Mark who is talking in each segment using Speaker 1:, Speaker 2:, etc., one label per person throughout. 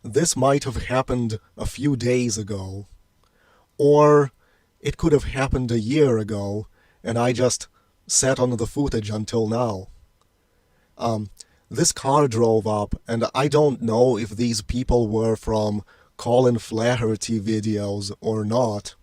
Speaker 1: This might have happened a few days ago, or it could have happened a year ago, and I just sat on the footage until now. Um, this car drove up, and I don't know if these people were from Colin Flaherty videos or not,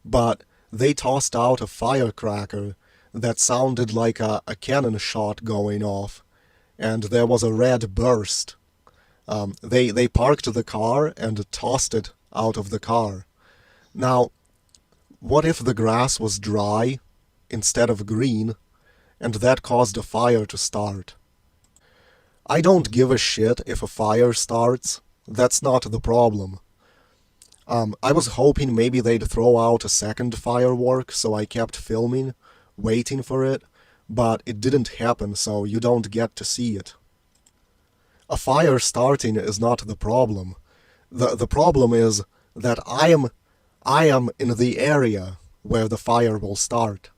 Speaker 1: but they tossed out a firecracker that sounded like a cannon shot going off, and there was a red burst. They parked the car and tossed it out of the car. Now, what if the grass was dry instead of green, and that caused a fire to start? I don't give a shit if a fire starts. That's not the problem. I was hoping maybe they'd throw out a second firework, so I kept filming, waiting for it, but it didn't happen, so you don't get to see it. A fire starting is not the problem. The problem is that I am in the area where the fire will start.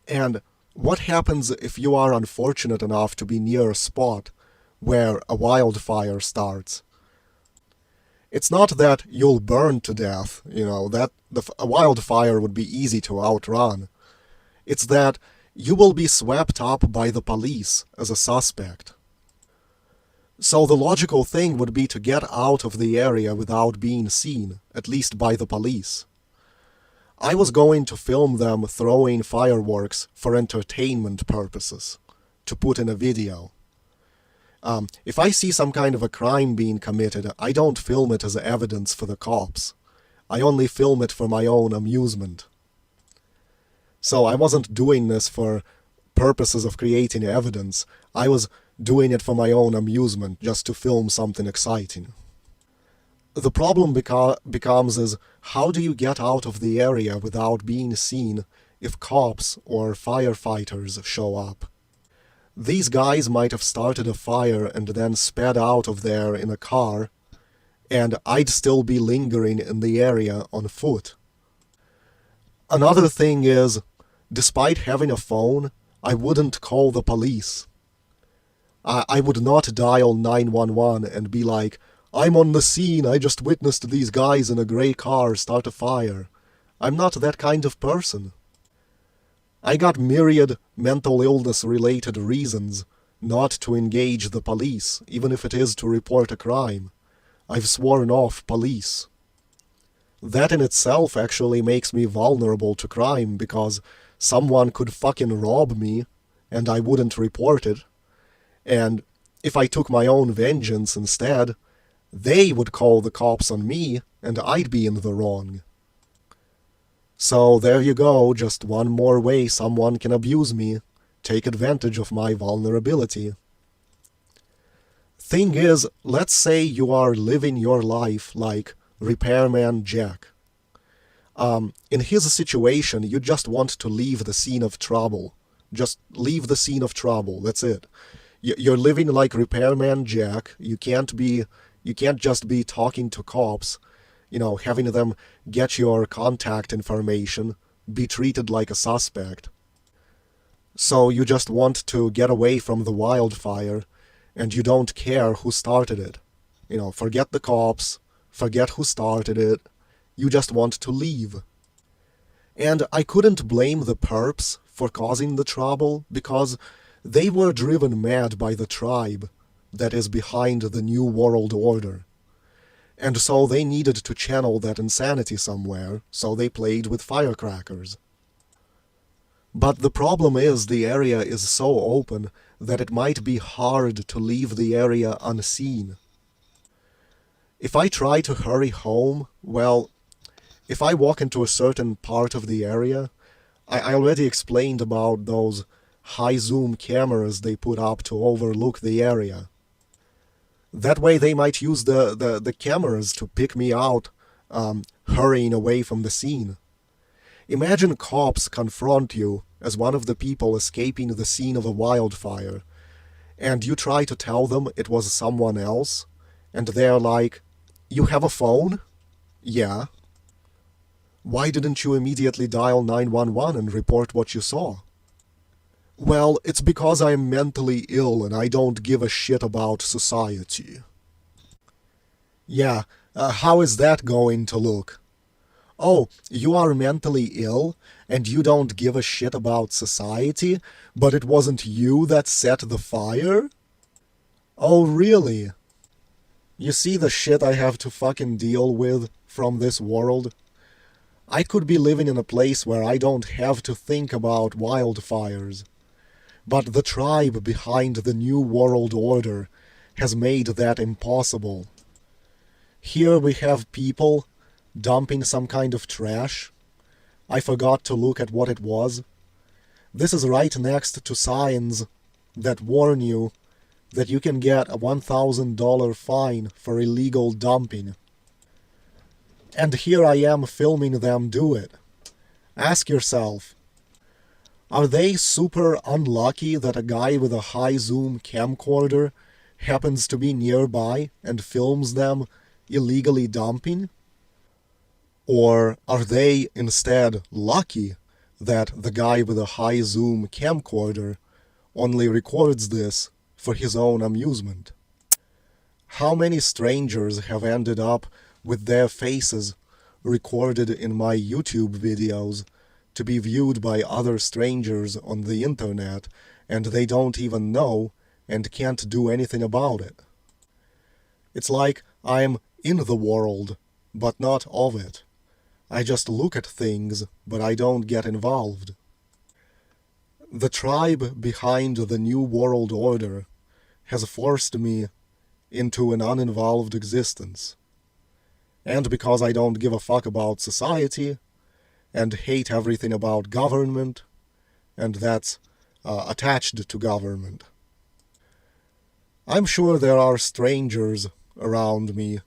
Speaker 1: And what happens if you are unfortunate enough to be near a spot where a wildfire starts? It's not that you'll burn to death, that a wildfire would be easy to outrun. It's that you will be swept up by the police as a suspect. So the logical thing would be to get out of the area without being seen, at least by the police. I was going to film them throwing fireworks for entertainment purposes, to put in a video. If I see some kind of a crime being committed, I don't film it as evidence for the cops. I only film it for my own amusement. So I wasn't doing this for purposes of creating evidence. I was doing it for my own amusement, just to film something exciting. The problem becomes is, how do you get out of the area without being seen if cops or firefighters show up? These guys might have started a fire and then sped out of there in a car, and I'd still be lingering in the area on foot. Another thing is, despite having a phone, I wouldn't call the police. I would not dial 911 and be like, "I'm on the scene, I just witnessed these guys in a gray car start a fire." I'm not that kind of person. I got myriad mental illness-related reasons not to engage the police, even if it is to report a crime. I've sworn off police. That in itself actually makes me vulnerable to crime, because someone could fucking rob me, and I wouldn't report it. And if I took my own vengeance instead, they would call the cops on me, and I'd be in the wrong. So there you go, just one more way someone can abuse me, take advantage of my vulnerability. Thing is, let's say you are living your life like Repairman Jack. In his situation, you just want to leave the scene of trouble. Just leave the scene of trouble, that's it. You're living like Repairman Jack. You can't just be talking to cops, having them get your contact information, be treated like a suspect. So you just want to get away from the wildfire, and you don't care who started it. Forget the cops, forget who started it, you just want to leave. And I couldn't blame the perps for causing the trouble, because they were driven mad by the tribe that is behind the New World Order. And so they needed to channel that insanity somewhere, so they played with firecrackers. But the problem is the area is so open that it might be hard to leave the area unseen. If I try to hurry home, well, if I walk into a certain part of the area, I already explained about those high-zoom cameras they put up to overlook the area. That way they might use the cameras to pick me out, hurrying away from the scene. Imagine cops confront you as one of the people escaping the scene of a wildfire, and you try to tell them it was someone else, and they're like, "You have a phone?" "Yeah." "Why didn't you immediately dial 911 and report what you saw?" "Well, it's because I'm mentally ill and I don't give a shit about society." Yeah, how is that going to look? Oh, you are mentally ill and you don't give a shit about society, but it wasn't you that set the fire? Oh, really? You see the shit I have to fucking deal with from this world? I could be living in a place where I don't have to think about wildfires. But the tribe behind the New World Order has made that impossible. Here we have people dumping some kind of trash. I forgot to look at what it was. This is right next to signs that warn you that you can get a $1,000 fine for illegal dumping. And here I am filming them do it. Ask yourself, are they super unlucky that a guy with a high zoom camcorder happens to be nearby and films them illegally dumping? Or are they instead lucky that the guy with a high zoom camcorder only records this for his own amusement? How many strangers have ended up with their faces recorded in my YouTube videos to be viewed by other strangers on the internet, and they don't even know and can't do anything about it? It's like I'm in the world, but not of it. I just look at things, but I don't get involved. The tribe behind the New World Order has forced me into an uninvolved existence. And because I don't give a fuck about society, and hate everything about government, and that's attached to government. I'm sure there are strangers around me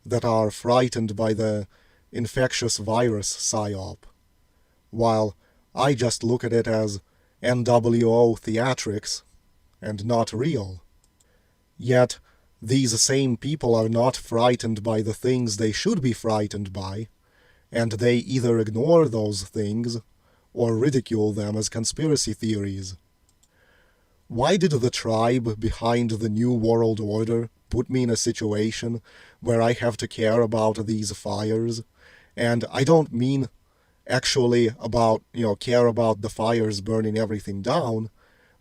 Speaker 1: that are frightened by the infectious virus psyop, while I just look at it as NWO theatrics and not real. Yet, these same people are not frightened by the things they should be frightened by, and they either ignore those things or ridicule them as conspiracy theories. Why did the tribe behind the New World Order put me in a situation where I have to care about these fires? And I don't mean actually about, care about the fires burning everything down,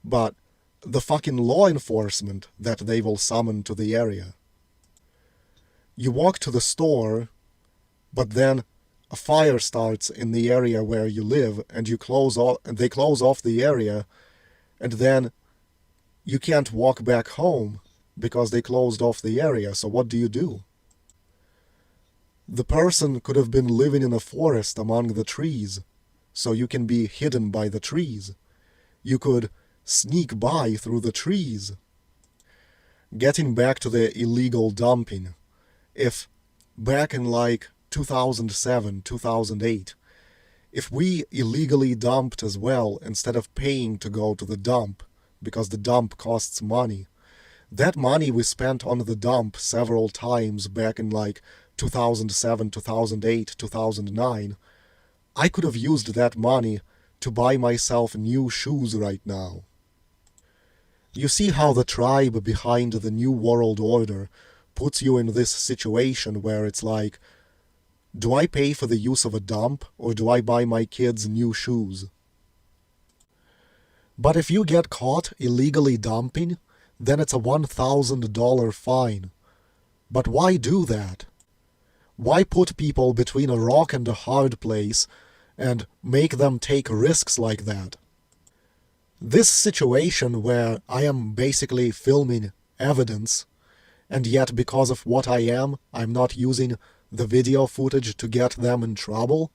Speaker 1: but the fucking law enforcement that they will summon to the area. You walk to the store, but then a fire starts in the area where you live, and they close off the area, and then you can't walk back home because they closed off the area. So what do? The person could have been living in a forest among the trees, so you can be hidden by the trees. You could sneak by through the trees. Getting back to the illegal dumping, if back in like 2007, 2008, if we illegally dumped as well instead of paying to go to the dump, because the dump costs money, that money we spent on the dump several times back in like 2007, 2008, 2009, I could have used that money to buy myself new shoes right now. You see how the tribe behind the New World Order puts you in this situation where it's like, do I pay for the use of a dump, or do I buy my kids new shoes? But if you get caught illegally dumping, then it's a $1,000 fine. But why do that? Why put people between a rock and a hard place and make them take risks like that? This situation where I am basically filming evidence, and yet because of what I am, I'm not using the video footage to get them in trouble.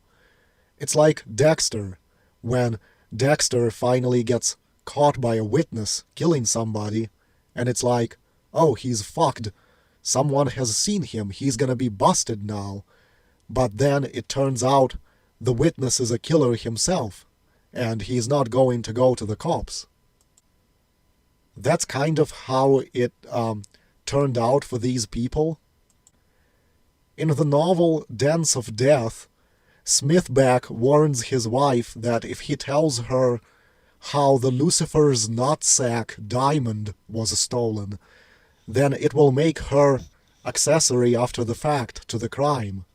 Speaker 1: It's like Dexter, when Dexter finally gets caught by a witness killing somebody, and it's like, oh, he's fucked. Someone has seen him, he's gonna be busted now. But then it turns out the witness is a killer himself, and he's not going to go to the cops. That's kind of how it turned out for these people. In the novel Dance of Death, Smithback warns his wife that if he tells her how the Lucifer's nutsack diamond was stolen, then it will make her accessory after the fact to the crime,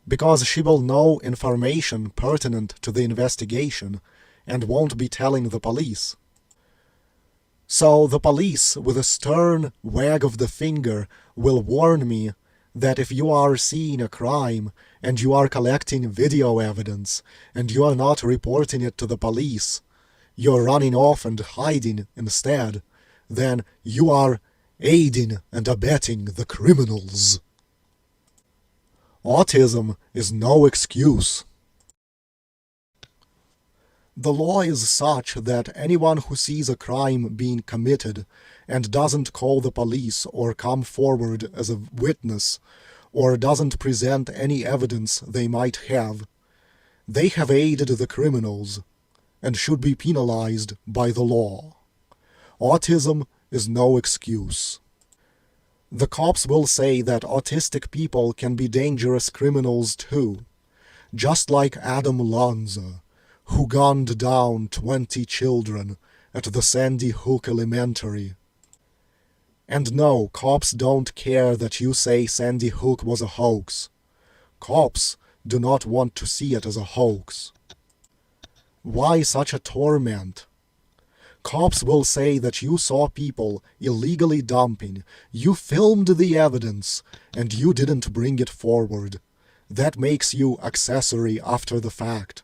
Speaker 1: because she will know information pertinent to the investigation and won't be telling the police. So the police, with a stern wag of the finger, will warn me that if you are seeing a crime and you are collecting video evidence and you are not reporting it to the police, you're running off and hiding instead, then you are aiding and abetting the criminals. Autism is no excuse. The law is such that anyone who sees a crime being committed and doesn't call the police or come forward as a witness or doesn't present any evidence they might have, they have aided the criminals and should be penalized by the law. Autism is no excuse. The cops will say that autistic people can be dangerous criminals too, just like Adam Lanza, who gunned down 20 children at the Sandy Hook Elementary. And no, cops don't care that you say Sandy Hook was a hoax. Cops do not want to see it as a hoax. Why such a torment? Cops will say that you saw people illegally dumping, you filmed the evidence, and you didn't bring it forward. That makes you accessory after the fact.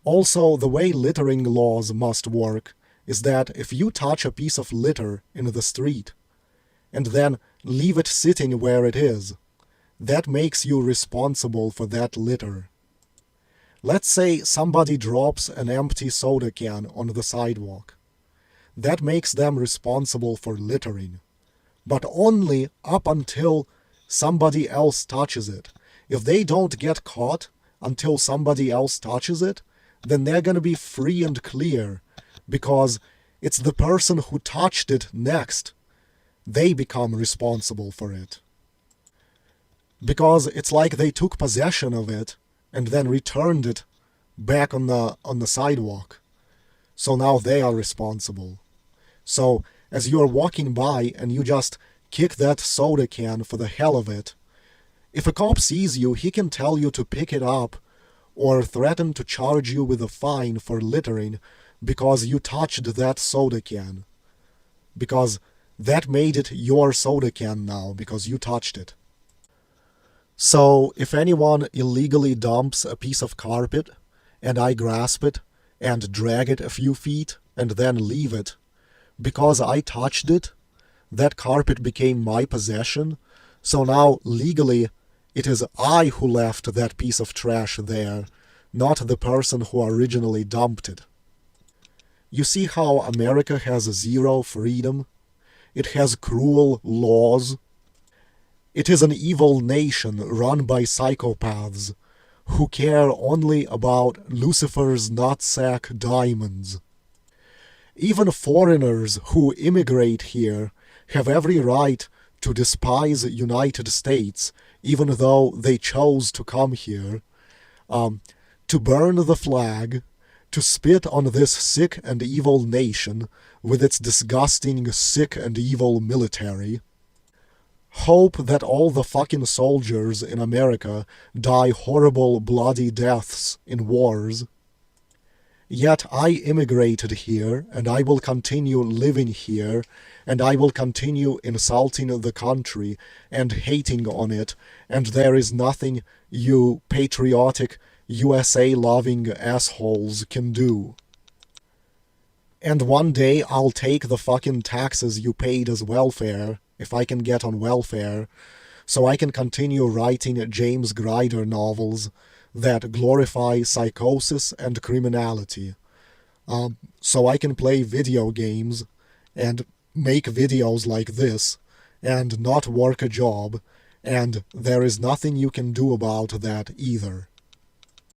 Speaker 1: Also, the way littering laws must work is that if you touch a piece of litter in the street and then leave it sitting where it is, that makes you responsible for that litter. Let's say somebody drops an empty soda can on the sidewalk. That makes them responsible for littering, but only up until somebody else touches it. If they don't get caught until somebody else touches it, then they're going to be free and clear, because it's the person who touched it next. They become responsible for it. Because it's like they took possession of it and then returned it back on the sidewalk. So now they are responsible. So as you're walking by and you just kick that soda can for the hell of it, if a cop sees you, he can tell you to pick it up or threaten to charge you with a fine for littering because you touched that soda can. Because that made it your soda can now, because you touched it. So if anyone illegally dumps a piece of carpet, and I grasp it and drag it a few feet and then leave it, because I touched it, that carpet became my possession, so now legally it is I who left that piece of trash there, not the person who originally dumped it. You see how America has zero freedom? It has cruel laws. It is an evil nation run by psychopaths who care only about Lucifer's nutsack diamonds. Even foreigners who immigrate here have every right to despise United States, even though they chose to come here, to burn the flag, to spit on this sick and evil nation with its disgusting, sick and evil military. Hope that all the fucking soldiers in America die horrible, bloody deaths in wars. Yet I immigrated here, and I will continue living here, and I will continue insulting the country and hating on it, and there is nothing you patriotic, USA-loving assholes can do. And one day I'll take the fucking taxes you paid as welfare, if I can get on welfare, so I can continue writing James Grider novels that glorify psychosis and criminality. So I can play video games and make videos like this and not work a job, and there is nothing you can do about that either.